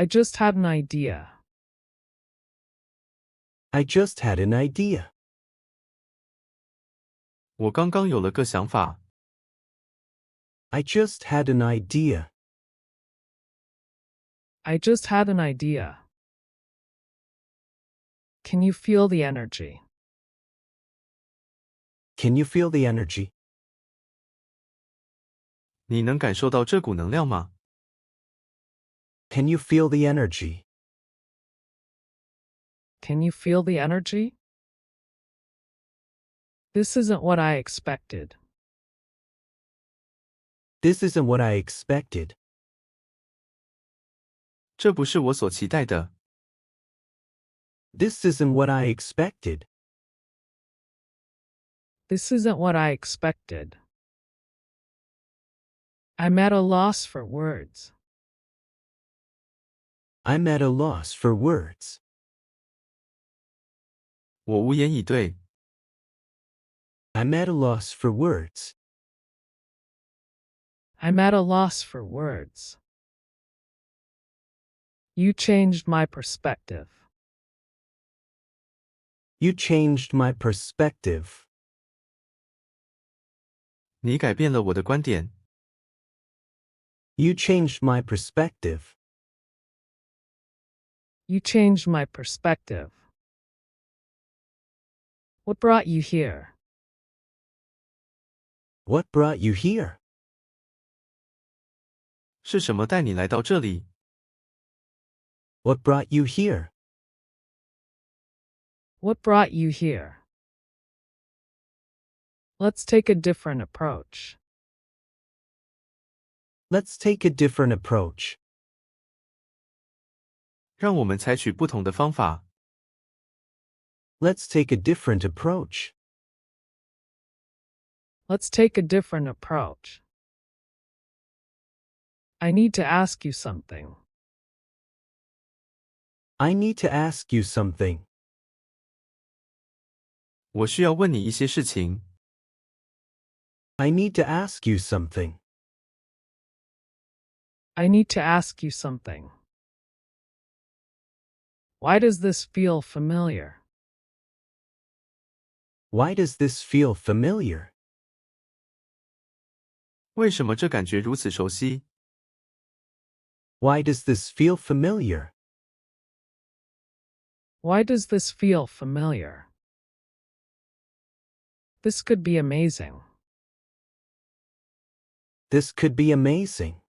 I just had an idea. I just had an idea. 我刚刚有了个想法。I just had an idea. I just had an idea. Can you feel the energy? Can you feel the energy? 你能感受到这股能量吗？ Can you feel the energy? Can you feel the energy? This isn't what I expected. This isn't what I expected. 这不是我所期待的。This isn't what I expected. This isn't what I expected. I'm at a loss for words. I'm at a loss for words. 我无言以对。I'm at a loss for words. I'm at a loss for words. You changed my perspective. You changed my perspective. 你改变了我的观点。You changed my perspective. You changed my perspective. What brought you here? What brought you here? 是什么带你来到这里？ What brought you here? What brought you here? Let's take a different approach. Let's take a different approach. 让我们采取不同的方法。 Let's take a different approach. Let's take a different approach. I need to ask you something. I need to ask you something. 我需要问你一些事情。 I need to ask you something. I need to ask you something. Why does this feel familiar? Why does this feel familiar? 为什么这感觉如此熟悉？ Why does this feel familiar? Why does this feel familiar? This could be amazing. This could be amazing.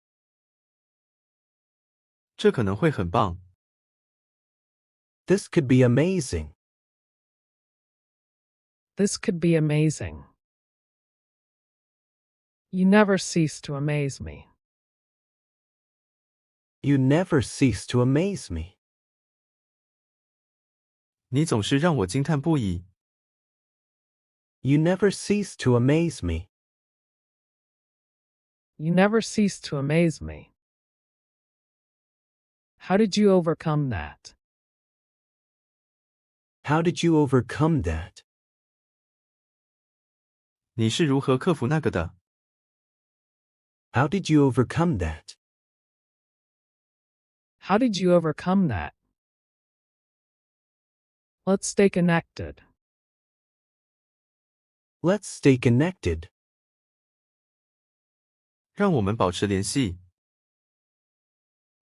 这可能会很棒。 This could be amazing. This could be amazing. You never cease to amaze me. You never cease to amaze me. 你总是让我惊叹不已。 You never cease to amaze me. You never cease to amaze me. How did you overcome that? How did you overcome that? 你是如何克服那个的？ How did you overcome that? How did you overcome that? Let's stay connected. Let's stay connected. 让我们保持联系。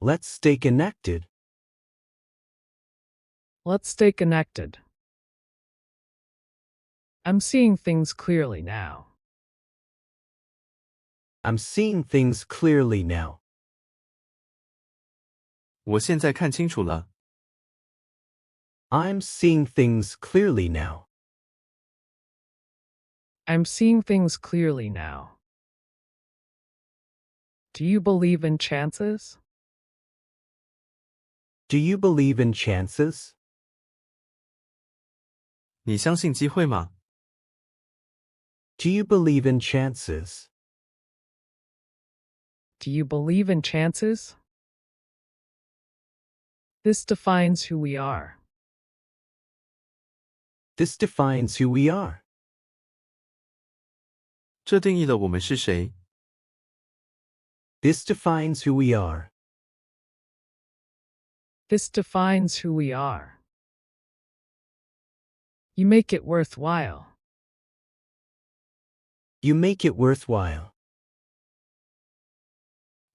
Let's stay connected. Let's stay connected. I'm seeing things clearly now. I'm seeing things clearly now. 我现在看清楚了。 I'm seeing things clearly now. I'm seeing things clearly now. Do you believe in chances? Do you believe in chances? 你相信机会吗？ Do you believe in chances? Do you believe in chances? This defines who we are. This defines who we are. 这定义了我们是谁。 This defines who we are. This defines who we are. You make it worthwhile. You make it worthwhile.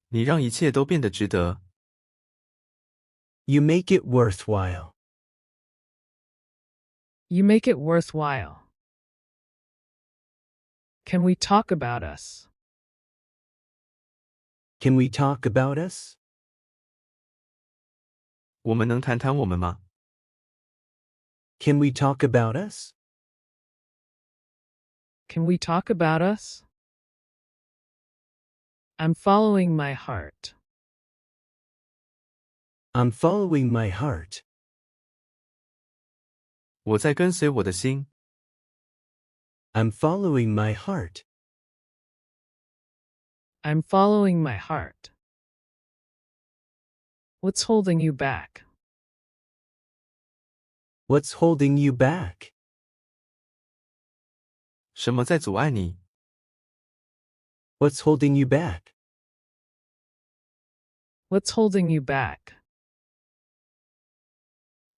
你让一切都变得值得。You make it worthwhile. You make it worthwhile. Can we talk about us? Can we talk about us? 我们能谈谈我们吗？ Can we talk about us? Can we talk about us? I'm following my heart. I'm following my heart. 我在跟随我的心。 I'm following my heart. I'm following my heart. What's holding you back? What's holding you back? 什么在阻碍你？ What's holding you back? What's holding you back?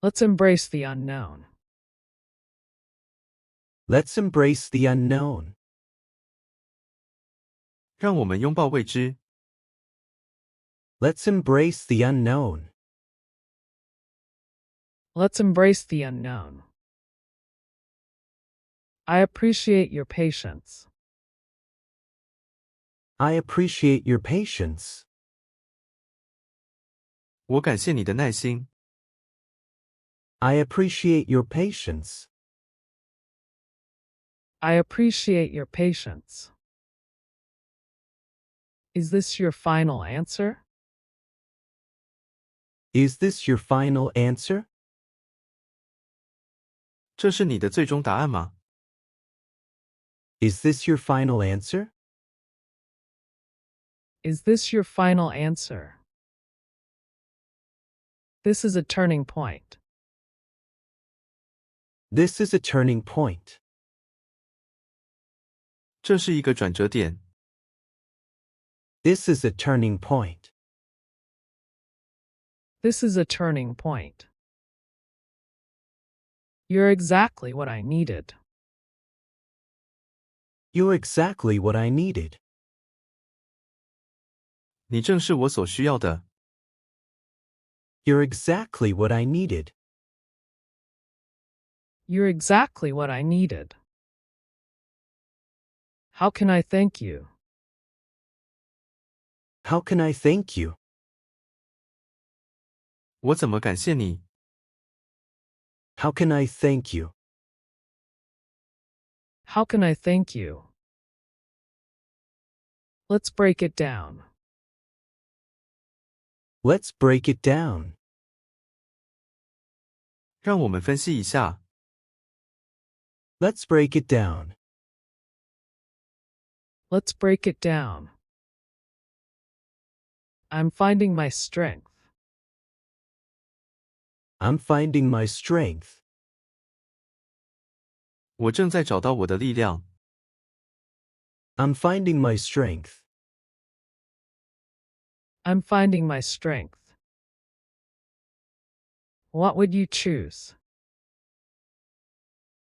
Let's embrace the unknown. Let's embrace the unknown. 让我们拥抱未知。 Let's embrace the unknown. Let's embrace the unknown. I appreciate your patience. I appreciate your patience. 我感谢你的耐心。 I appreciate your patience. I appreciate your patience. Is this your final answer? Is this your final answer? 这是你的最终答案吗？ Is this your final answer? Is this your final answer? This is a turning point. This is a turning point. 这是一个转折点。 This is a turning point. This is a turning point. You're exactly what I needed. You're exactly what I needed. 你正是我所需要的。 You're exactly what I needed. You're exactly what I needed. How can I thank you? How can I thank you? 我怎么感谢你？ How can I thank you? How can I thank you? Let's break it down. Let's break it down. 让我们分析一下。 Let's break it down. Let's break it down. I'm finding my strength. I'm finding my strength. 我正在找到我的力量。 I'm finding my strength. I'm finding my strength. What would you choose?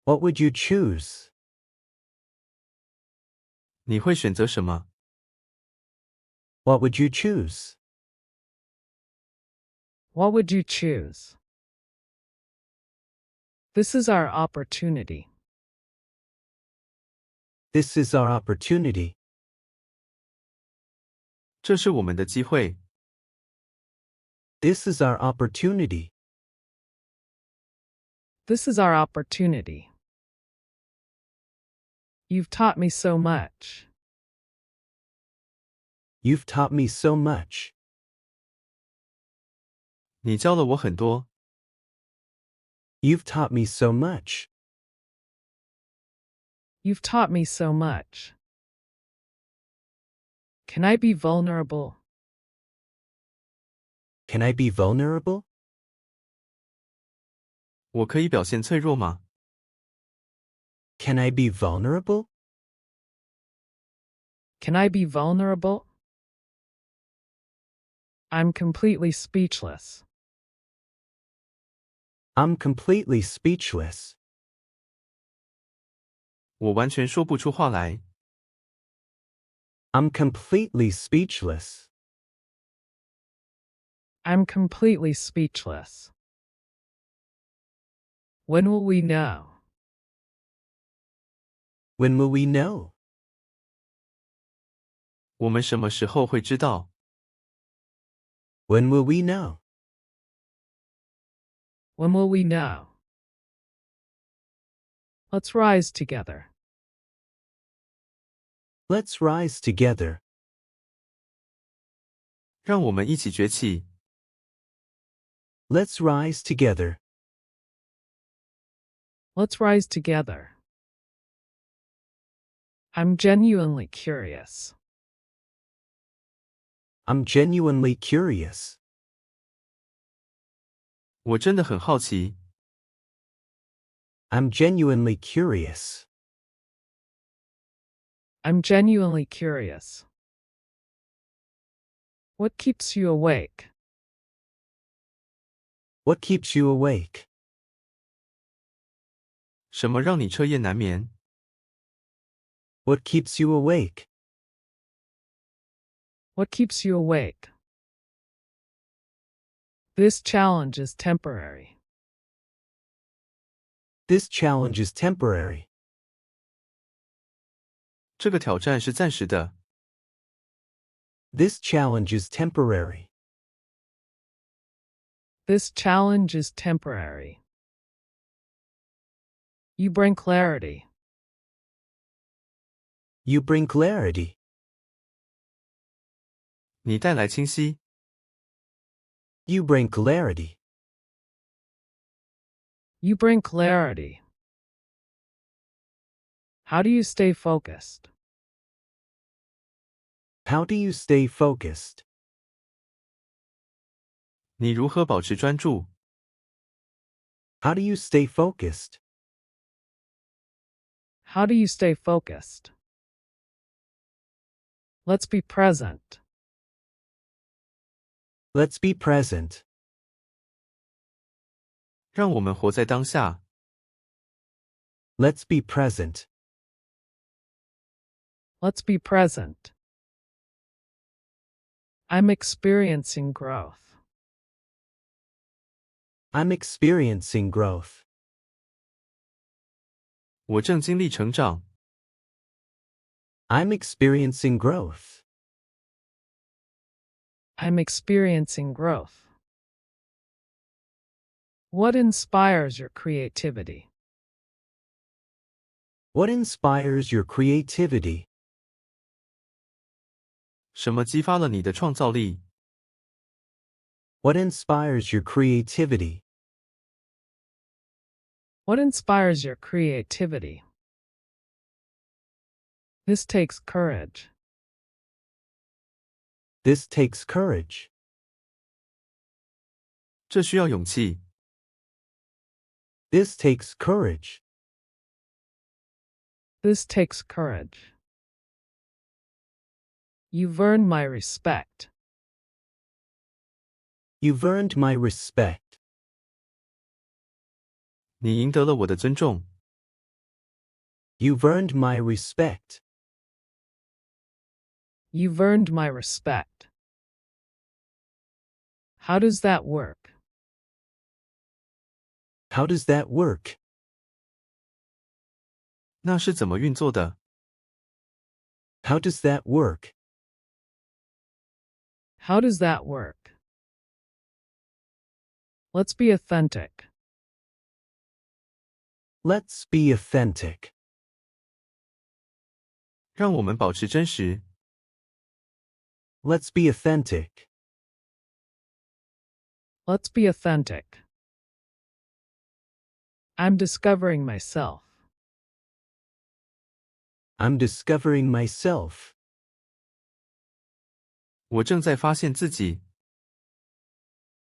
What would you choose? 你会选择什么？ What would you choose? What would you choose? This is our opportunity. This is our opportunity. 这是我们的机会。 This is our opportunity. This is our opportunity. You've taught me so much. You've taught me so much. 你教了我很多。 You've taught me so much. You've taught me so much. Can I be vulnerable? Can I be vulnerable? 我可以表现脆弱吗？ Can I be vulnerable? Can I be vulnerable? I'm completely speechless. I'm completely speechless. 我完全说不出话来。I'm completely speechless. I'm completely speechless. When will we know? When will we know? 我们什么时候会知道？ When will we know? When will we know? Let's rise together. Let's rise together. 让我们一起崛起。 Let's rise together. Let's rise together. I'm genuinely curious. I'm genuinely curious. 我真的很好奇。 I'm genuinely curious. I'm genuinely curious. What keeps you awake? What keeps you awake? 什么让你彻夜难眠？ What keeps you awake? What keeps you awake? This challenge is temporary. This challenge is temporary. 这个挑战是暂时的。 This challenge is temporary. This challenge is temporary. You bring clarity. You bring clarity. 你带来清晰。 You bring clarity. You bring clarity. How do you stay focused? How do you stay focused? 你如何保持专注？ How do you stay focused? How do you stay focused? Let's be present. Let's be present. 让我们活在当下。 Let's be present. Let's be present. I'm experiencing growth. I'm experiencing growth. 我正经历成长。 I'm experiencing growth. I'm experiencing growth. What inspires your creativity? What inspires your creativity? 什么激发了你的创造力？ What inspires your creativity? What inspires your creativity? This takes courage. This takes courage. 这需要勇气。 This takes courage. This takes courage. You've earned my respect. You've earned my respect. 你赢得了我的尊重。 You've earned my respect. You've earned my respect. How does that work? How does that work? 那是怎么运作的？ How does that work? How does that work? Let's be authentic. Let's be authentic. 让我们保持真实。 Let's be authentic. Let's be authentic. I'm discovering myself. I'm discovering myself. 我正在发现自己。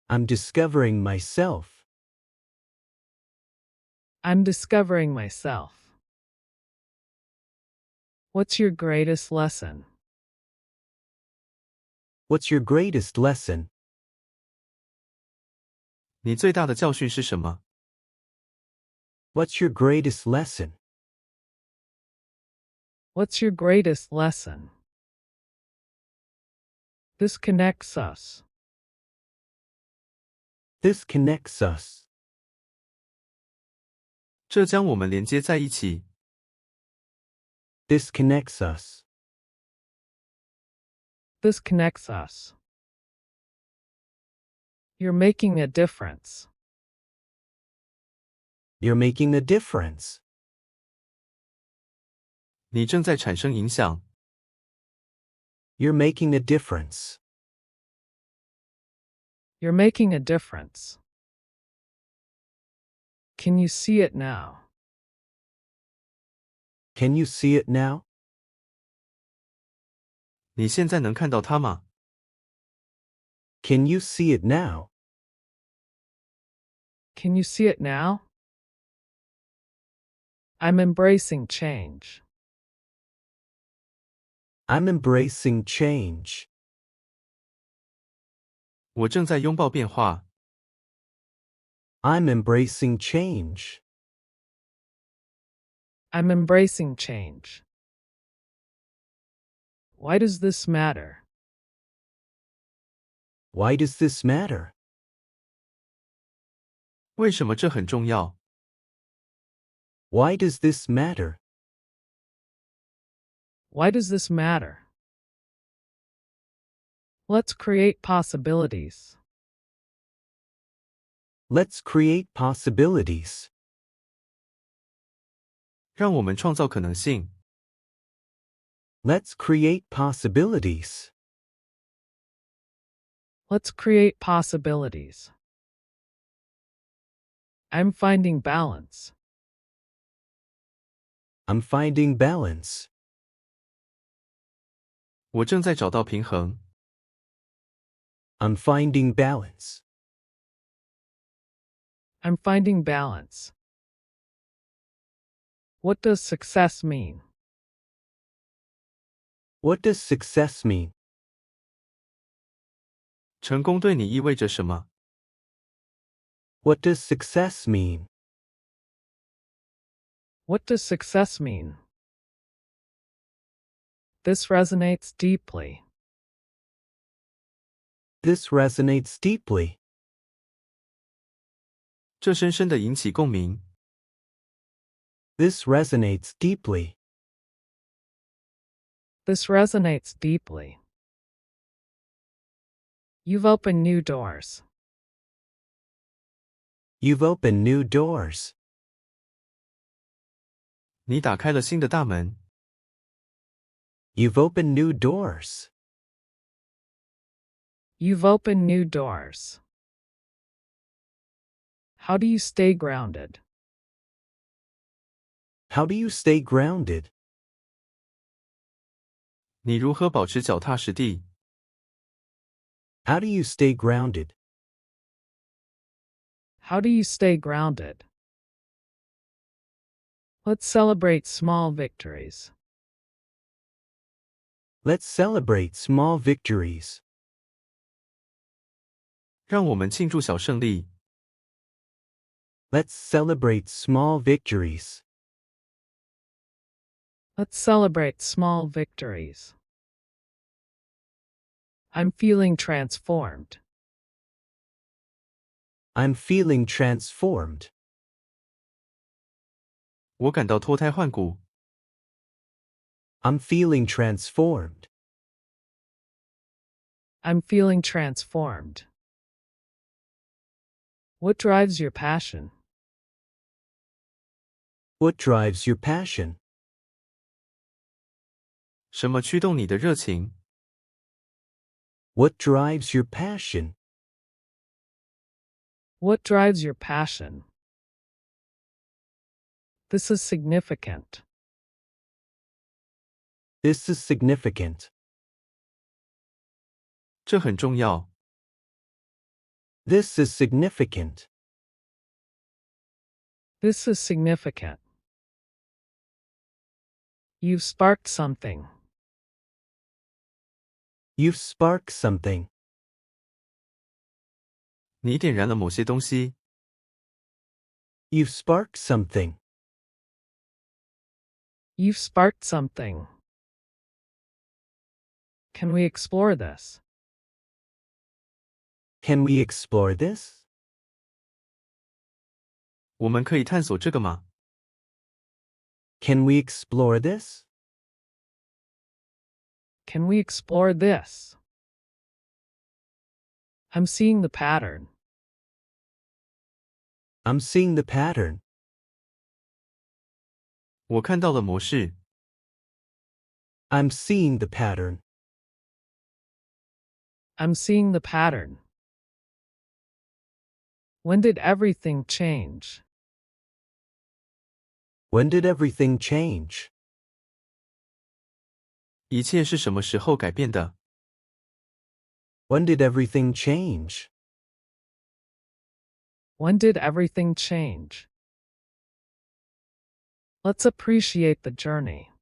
I'm discovering myself. I'm discovering myself. What's your greatest lesson? What's your greatest lesson? 你最大的教训是什么？ What's your greatest lesson? What's your greatest lesson? This connects us. This connects us. 这将我们连接在一起。This connects us. This connects us. You're making a difference. You're making a difference. 你正在产生影响。You're making a difference. You're making a difference. Can you see it now? Can you see it now? 你现在能看到它吗？ Can you see it now? Can you see it now? I'm embracing change. I'm embracing change. 我正在拥抱变化。I'm embracing change. I'm embracing change. Why does this matter? Why does this matter? 为什么这很重要？ Why does this matter? Why does this matter? Let's create possibilities. Let's create possibilities. 让我们创造可能性。 Let's create possibilities. Let's create possibilities. I'm finding balance. I'm finding balance. 我正在找到平衡。 I'm finding balance. I'm finding balance. What does success mean? What does success mean? 成功对你意味着什么？ What does success mean? What does success mean? This resonates deeply. This resonates deeply. 这深深地引起共鸣。 This resonates deeply. This resonates deeply. You've opened new doors. You've opened new doors. 你打开了新的大门。 You've opened new doors. You've opened new doors. How do you stay grounded? How do you stay grounded? 你如何保持脚踏实地？ How do you stay grounded? How do you stay grounded? Let's celebrate small victories. Let's celebrate small victories. 让我们庆祝小胜利。 Let's celebrate small victories. Let's celebrate small victories. I'm feeling transformed. I'm feeling transformed. 我感到脱胎换骨。 I'm feeling transformed. I'm feeling transformed. What drives your passion? What drives your passion? 什么驱动你的热情？ What drives your passion? What drives your passion? This is significant. This is significant. 这很重要。 This is significant. This is significant. You've sparked something. You've sparked something. 你点燃了某些东西。You've sparked something. You've sparked something. Can we explore this? Can we explore this? 我们可以探索这个吗？ Can we explore this? Can we explore this? I'm seeing the pattern. I'm seeing the pattern. 我看到了模式。I'm seeing the pattern. I'm seeing the pattern. When did everything change? When did everything change? 一切是什么时候改变的？ When did everything change? When did everything change? Let's appreciate the journey.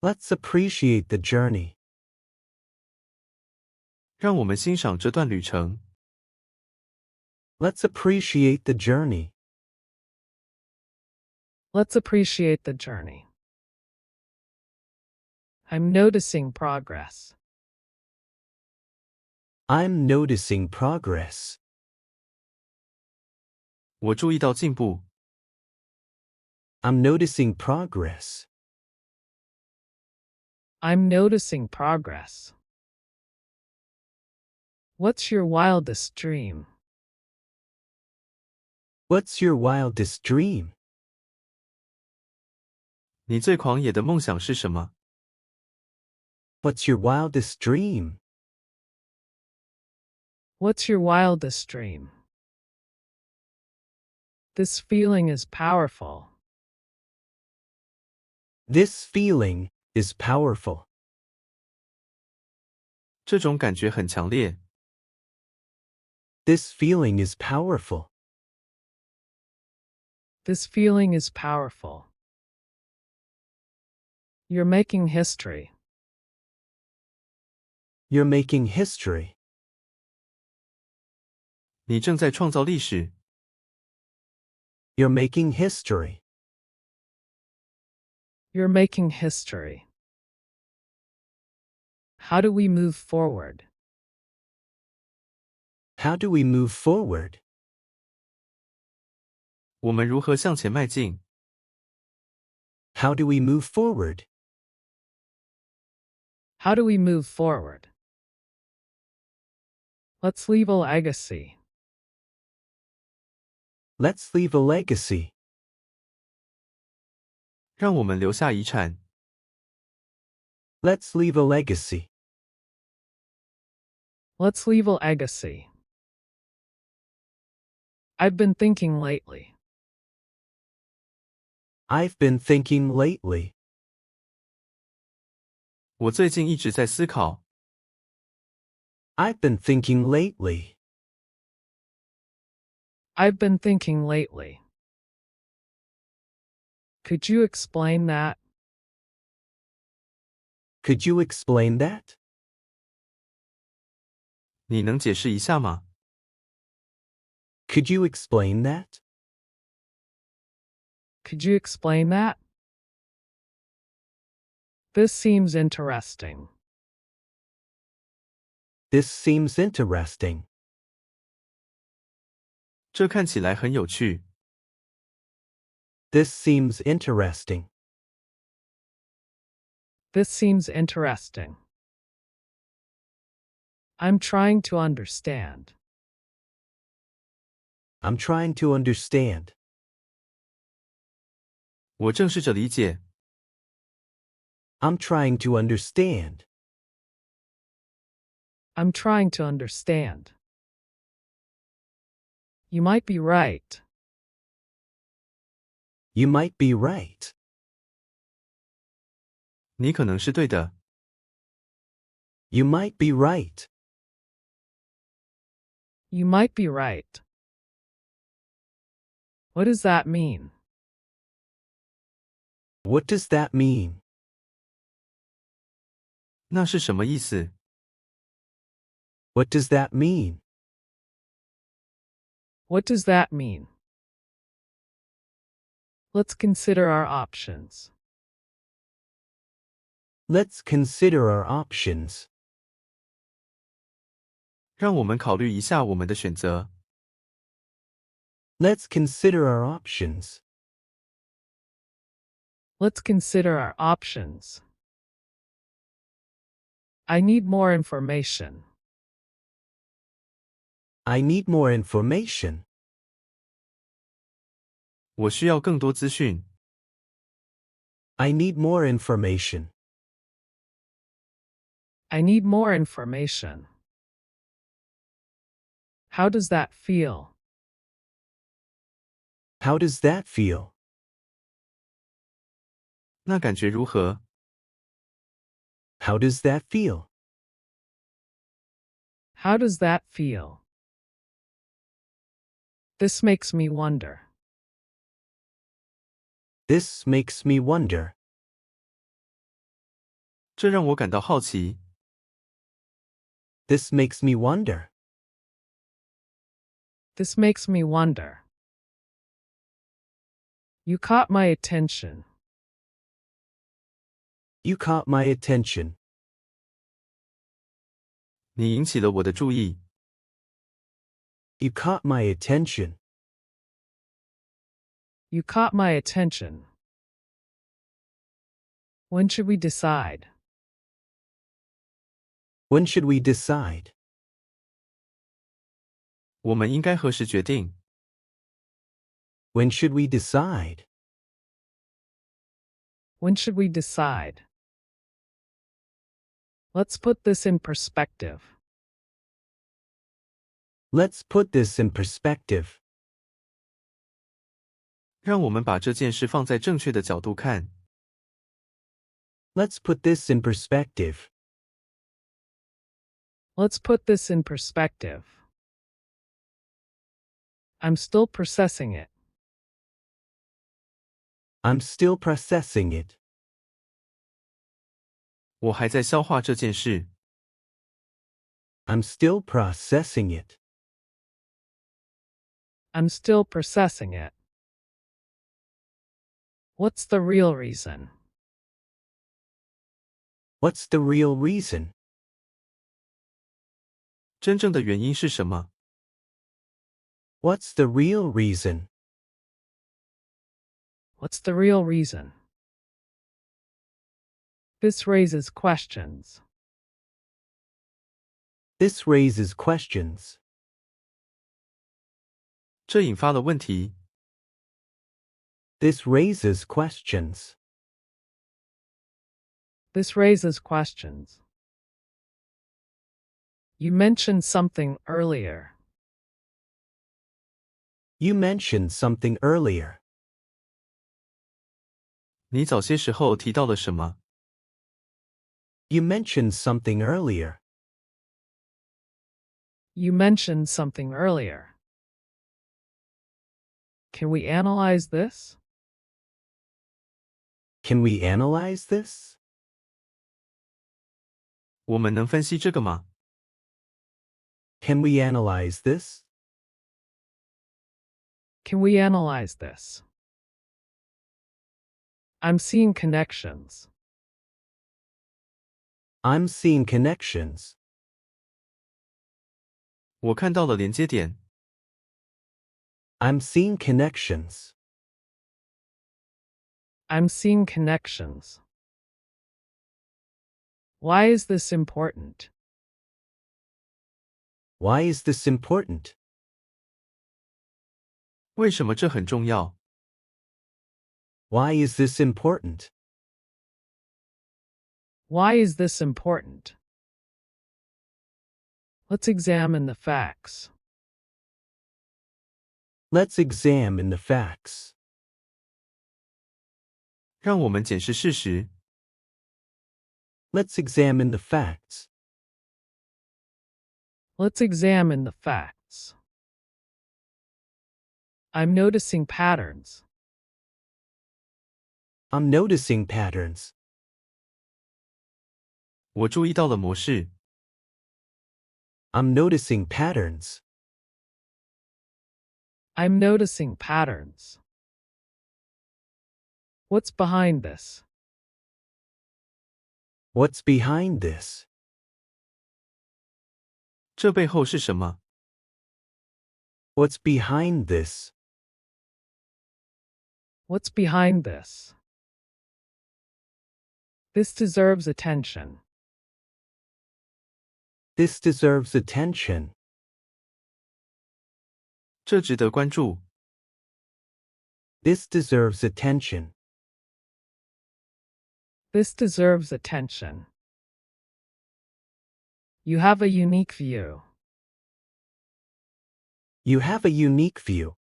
Let's appreciate the journey. 让我们欣赏这段旅程。 Let's appreciate the journey. Let's appreciate the journey. I'm noticing progress. I'm noticing progress. 我注意到进步。 I'm noticing progress. I'm noticing progress. What's your wildest dream? What's your wildest dream? 你最狂野的梦想是什么？ What's your wildest dream? What's your wildest dream? This feeling is powerful. This feeling is powerful. 这种感觉很强烈。 This feeling is powerful. This feeling is powerful. You're making history. You're making history. 你正在创造历史。 You're making history. You're making history. How do we move forward? How do we move forward? 我们如何向前迈进？ How do we move forward? How do we move forward? Let's leave a legacy. Let's leave a legacy. 让我们留下遗产。 Let's leave a legacy. Let's leave a legacy. I've been thinking lately. I've been thinking lately. 我最近一直在思考。 I've been thinking lately. I've been thinking lately. Could you explain that? Could you explain that? 你能解释一下吗？ Could you explain that? Could you explain that? This seems interesting. This seems interesting. 这看起来很有趣。 This seems interesting. This seems interesting. I'm trying to understand. I'm trying to understand. 我正试着理解。 I'm trying to understand. I'm trying to understand. You might be right. You might be right. 你可能是对的。 You might be right. You might be right. What does that mean? What does that mean? 那是什么意思？ What does that mean? What does that mean? Let's consider our options. Let's consider our options. 让我们考虑一下我们的选择。Let's consider our options. Let's consider our options. I need more information. I need more information. 我需要更多资讯。I need more information. I need more information. How does that feel? How does that feel? 那感觉如何？ How does that feel? How does that feel? This makes me wonder. This makes me wonder. 这让我感到好奇。This makes me wonder. This makes me wonder. You caught my attention. You caught my attention. 你引起了我的注意。You caught my attention. You caught my attention. When should we decide? When should we decide? 我们应该何时决定？ When should we decide? When should we decide? Let's put this in perspective. Let's put this in perspective. 让我们把这件事放在正确的角度看。Let's put this in perspective. Let's put this in perspective. I'm still processing it. I'm still processing it. 我还在消化这件事。I'm still processing it. I'm still processing it. What's the real reason? What's the real reason? 真正的原因是什么？ What's the real reason? What's the real reason? This raises questions. This raises questions. 这引发了问题。 This raises questions. This raises questions. You mentioned something earlier. You mentioned something earlier. 你早些时候提到了什么？ You mentioned something earlier. You mentioned something earlier. Can we analyze this? Can we analyze this? 我们能分析这个吗？ Can we analyze this? Can we analyze this? I'm seeing connections. I'm seeing connections. 我看到了连接点。 I'm seeing connections. I'm seeing connections. Why is this important? Why is this important? 为什么这很重要？ Why is this important? Why is this important? Let's examine the facts. Let's examine the facts. 让我们检视事实。 Let's examine the facts. Let's examine the facts. I'm noticing patterns. I'm noticing patterns. 我注意到了模式。 I'm noticing patterns. I'm noticing patterns. What's behind this? What's behind this? 这背后是什么？ What's behind this? What's behind this? This deserves attention. This deserves attention. 这值得关注。 This deserves attention. This deserves attention. You have a unique view. You have a unique view.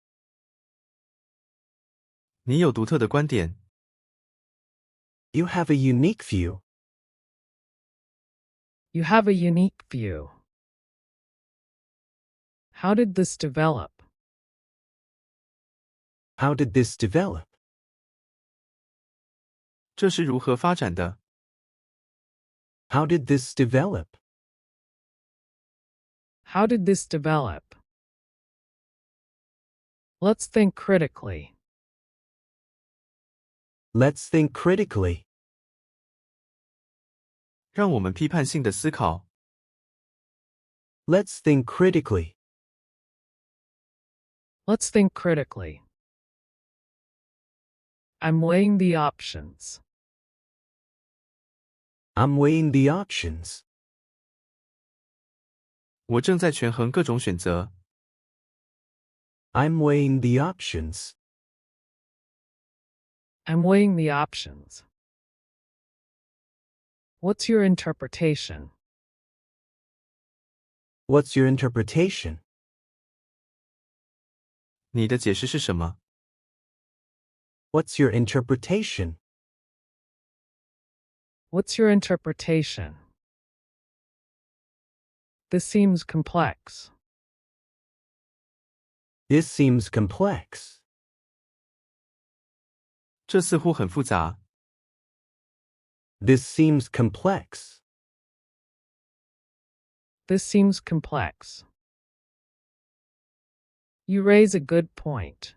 你有独特的观点。 You have a unique view. You have a unique view. How did this develop? How did this develop? 这是如何发展的？ How did this develop? How did this develop? Let's think critically. Let's think critically. 让我们批判性的思考。 Let's think critically. Let's think critically. I'm weighing the options. I'm weighing the options. 我正在权衡各种选择。 I'm weighing the options. I'm weighing the options. What's your interpretation? What's your interpretation? 你的解释是什么？ What's your interpretation? What's your interpretation? This seems complex. This seems complex. 这似乎很复杂。 This seems complex. This seems complex. You raise a good point.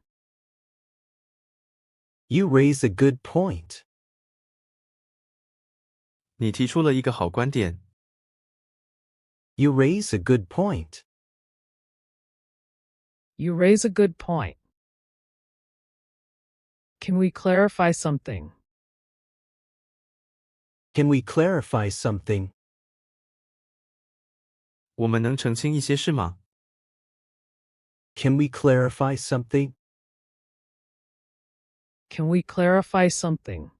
You raise a good point. 你提出了一个好观点。 You raise a good point. You raise a good point. Can we clarify something? Can we clarify something? 我们能澄清一些事吗？ Can we clarify something? Can we clarify something?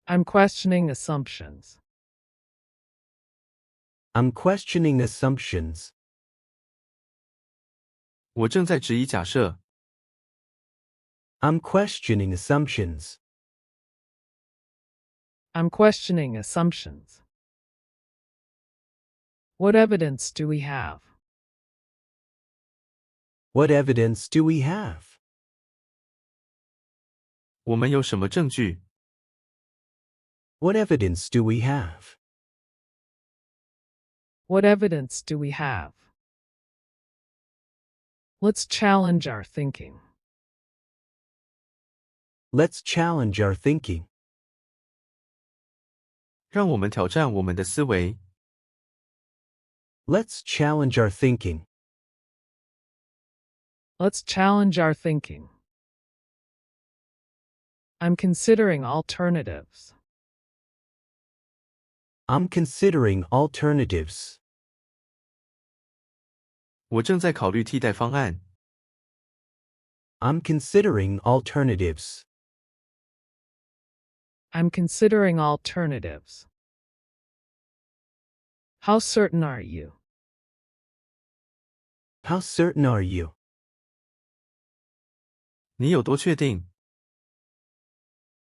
I'm questioning assumptions. I'm questioning assumptions. 我正在质疑假设。 I'm questioning assumptions. I'm questioning assumptions. What evidence do we have? What evidence do we have? 我们有什么证据？ What evidence do we have? What evidence do we have? Let's challenge our thinking. Let's challenge our thinking. 让我们挑战我们的思维。 Let's challenge our thinking. Let's challenge our thinking. I'm considering alternatives. I'm considering alternatives. 我正在考虑替代方案。 I'm considering alternatives. I'm considering alternatives. How certain are you? How certain are you? 你有多确定？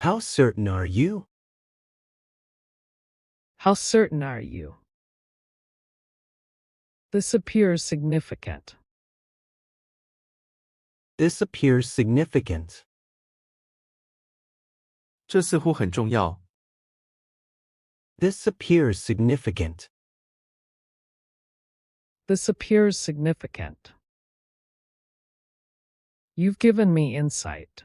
How certain are you? How certain are you? This appears significant. This appears significant. 这似乎很重要。 This appears significant. This appears significant. You've given me insight.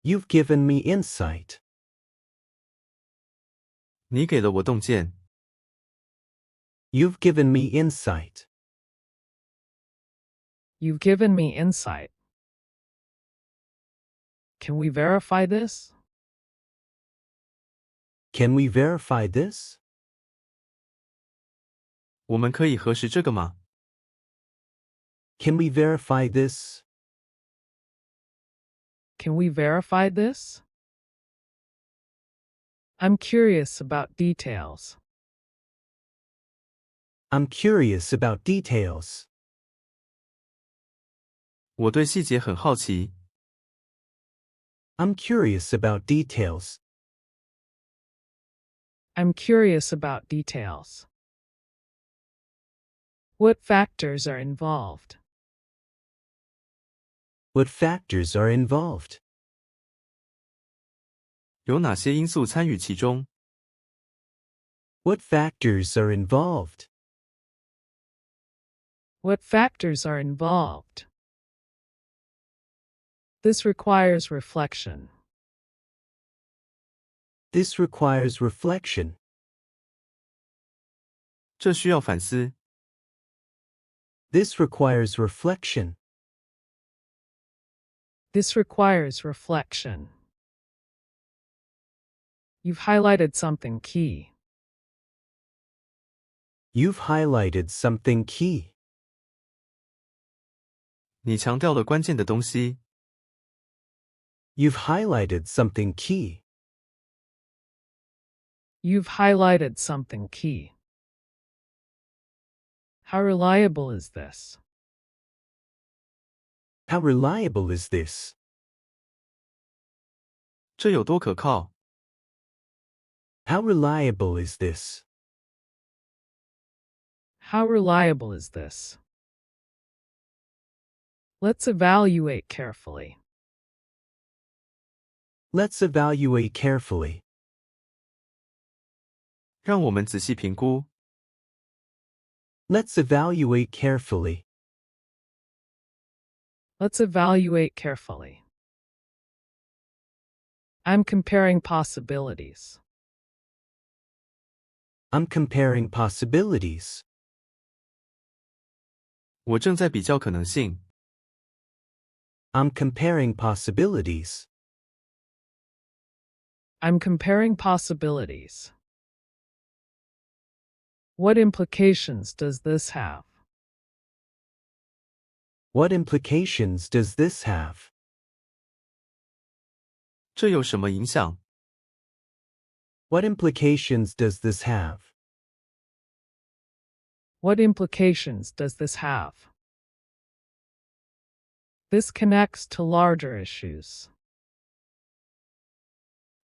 You've given me insight. 你给了我洞见。You've given me insight. You've given me insight. Can we verify this? Can we verify this? 我们可以核实这个吗？ Can we verify this? Can we verify this? I'm curious about details. I'm curious about details. 我对细节很好奇。I'm curious about details. I'm curious about details. What factors are involved? What factors are involved? 有哪些因素参与其中？ What factors are involved? What factors are involved? This requires reflection. This requires reflection. 这需要反思。 This requires reflection. This requires reflection. You've highlighted something key. You've highlighted something key. 你强调了关键的东西。 You've highlighted something key. You've highlighted something key. How reliable is this? How reliable is this? 这有多可靠？ How reliable is this? How reliable is this? Let's evaluate carefully. Let's evaluate carefully. 让我们仔细评估。 Let's evaluate carefully. Let's evaluate carefully. I'm comparing possibilities. I'm comparing possibilities. 我正在比较可能性。 I'm comparing possibilities. I'm comparing possibilities. What implications does this have? What implications does this have? 这有什么影响？ What implications does this have? What implications does this have? This connects to larger issues.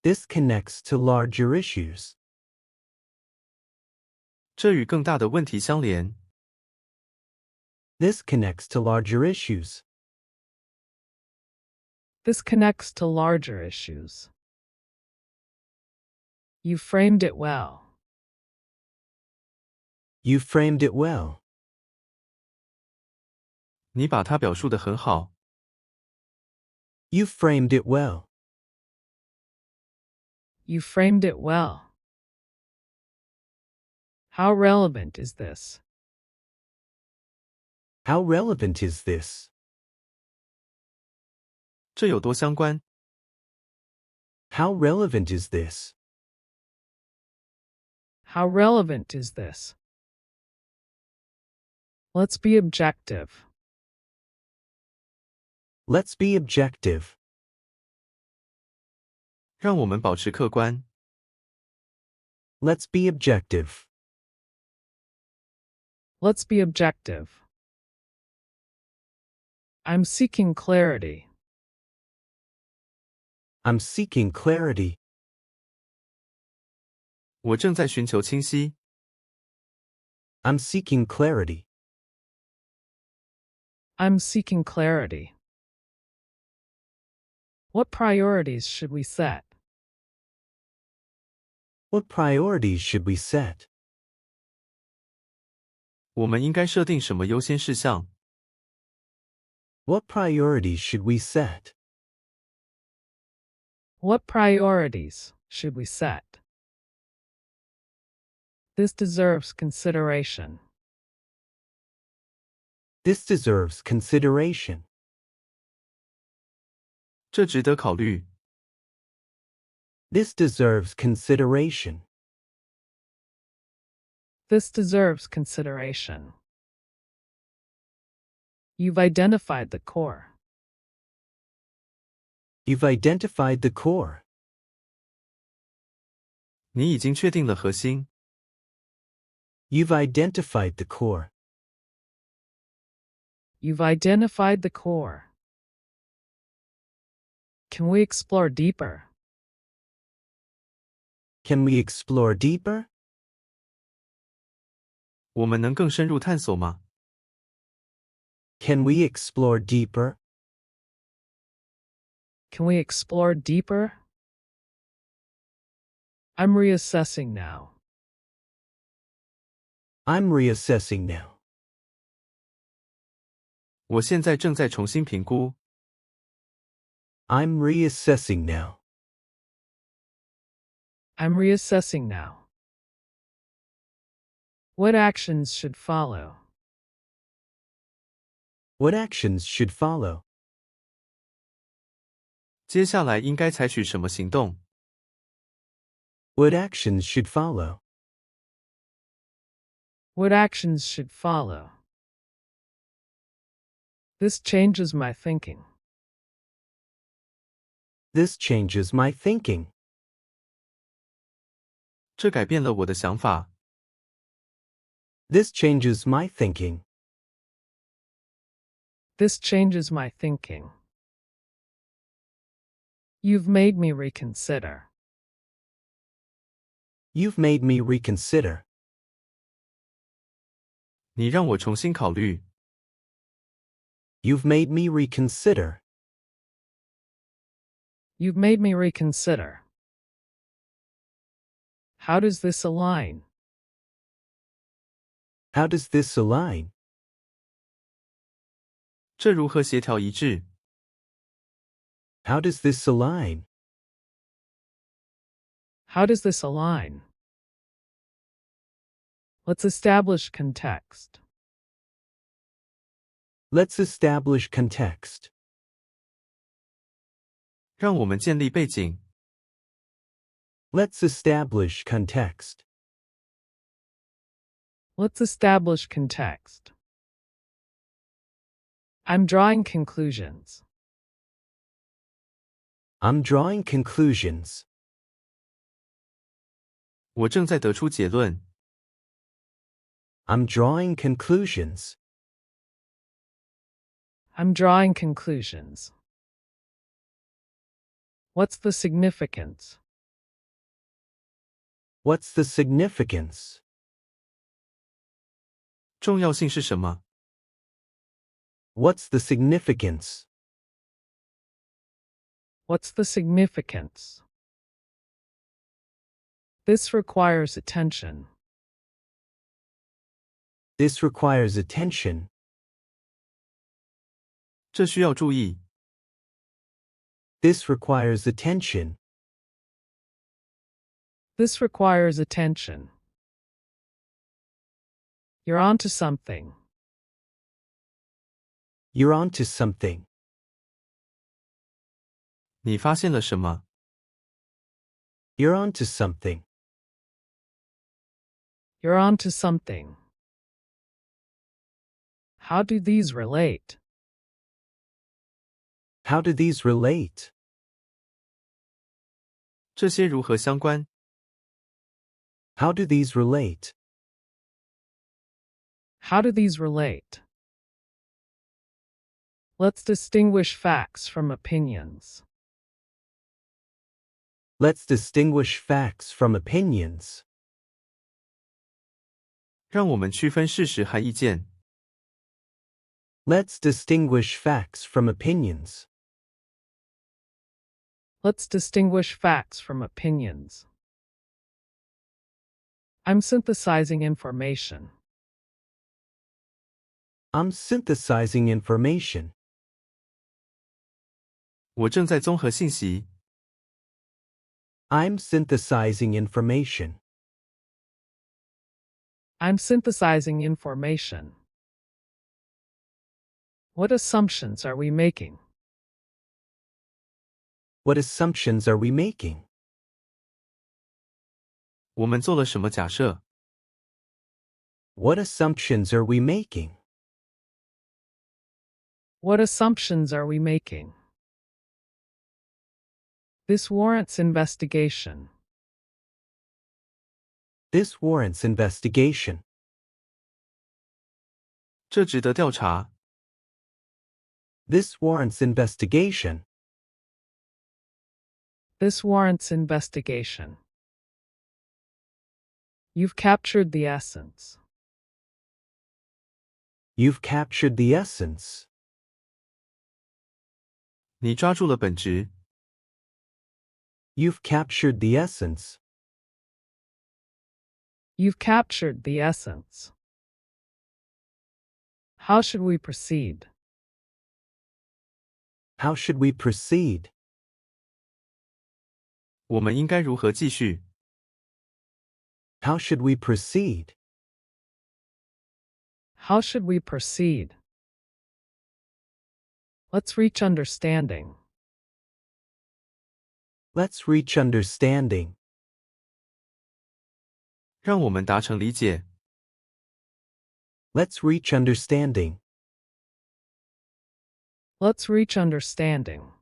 This connects to larger issues. 这与更大的问题相连。 This connects to larger issues. This connects to larger issues. You framed it well. You framed it well. 你把它表述得很好。 You framed it well. You framed it well. How relevant is this? How relevant is this? 这有多相关？ How relevant is this? How relevant is this? Let's be objective. Let's be objective. 让我们保持客观。 Let's be objective. Let's be objective. I'm seeking clarity. I'm seeking clarity. 我正在寻求清晰。 I'm seeking clarity. I'm seeking clarity. What priorities should we set? What priorities should we set? 我们应该设定什么优先事项？ What priorities should we set? What priorities should we set? This deserves consideration. This deserves consideration. 这值得考虑。This deserves consideration. This deserves consideration. You've identified the core. You've identified the core. 你已经确定了核心。You've identified the core. You've identified the core. Can we explore deeper? Can we explore deeper? 我们能更深入探索吗？ Can we explore deeper? Can we explore deeper? I'm reassessing now. I'm reassessing now. 我现在正在重新评估。I'm reassessing now. I'm reassessing now. What actions should follow? What actions should follow? 接下来应该采取什么行动？ What actions should follow? What actions should follow? This changes my thinking. This changes my thinking. 这改变了我的想法。 This changes my thinking. This changes my thinking. You've made me reconsider. You've made me reconsider. 你让我重新考虑。 You've made me reconsider. You've made me reconsider. How does this align? How does this align? 这如何协调一致？ How does this align? How does this align? Let's establish context. Let's establish context. 让我们建立背景。 Let's establish context. Let's establish context. I'm drawing conclusions. I'm drawing conclusions. 我正在得出结论。 I'm drawing conclusions. I'm drawing conclusions. What's the significance? What's the significance? 重要性是什么？ What's the significance? What's the significance? This requires attention. This requires attention. 这需要注意。 This requires attention. This requires attention. You're onto something. You're onto something. 你发现了什么？ You're onto something. You're onto something. How do these relate? How do these relate? 这些如何相关？ How do these relate? How do these relate? Let's distinguish facts from opinions. Let's distinguish facts from opinions. 让我们区分事实和意见。 Let's distinguish facts from opinions. Let's distinguish facts from opinions. I'm synthesizing information. I'm synthesizing information. 我正在综合信息。I'm synthesizing information. I'm synthesizing information. What assumptions are we making? What assumptions are we making? 我们做了什么假设？ What assumptions are we making? What assumptions are we making? This warrants investigation. This warrants investigation. 这值得调查。 This warrants investigation. This warrants investigation. You've captured the essence. You've captured the essence. 你抓住了本质。 You've captured the essence. You've captured the essence. How should we proceed? How should we proceed? 我们应该如何继续？ How should we proceed? How should we proceed? Let's reach understanding. Let's reach understanding. 让我们达成理解。 Let's reach understanding. Let's reach understanding.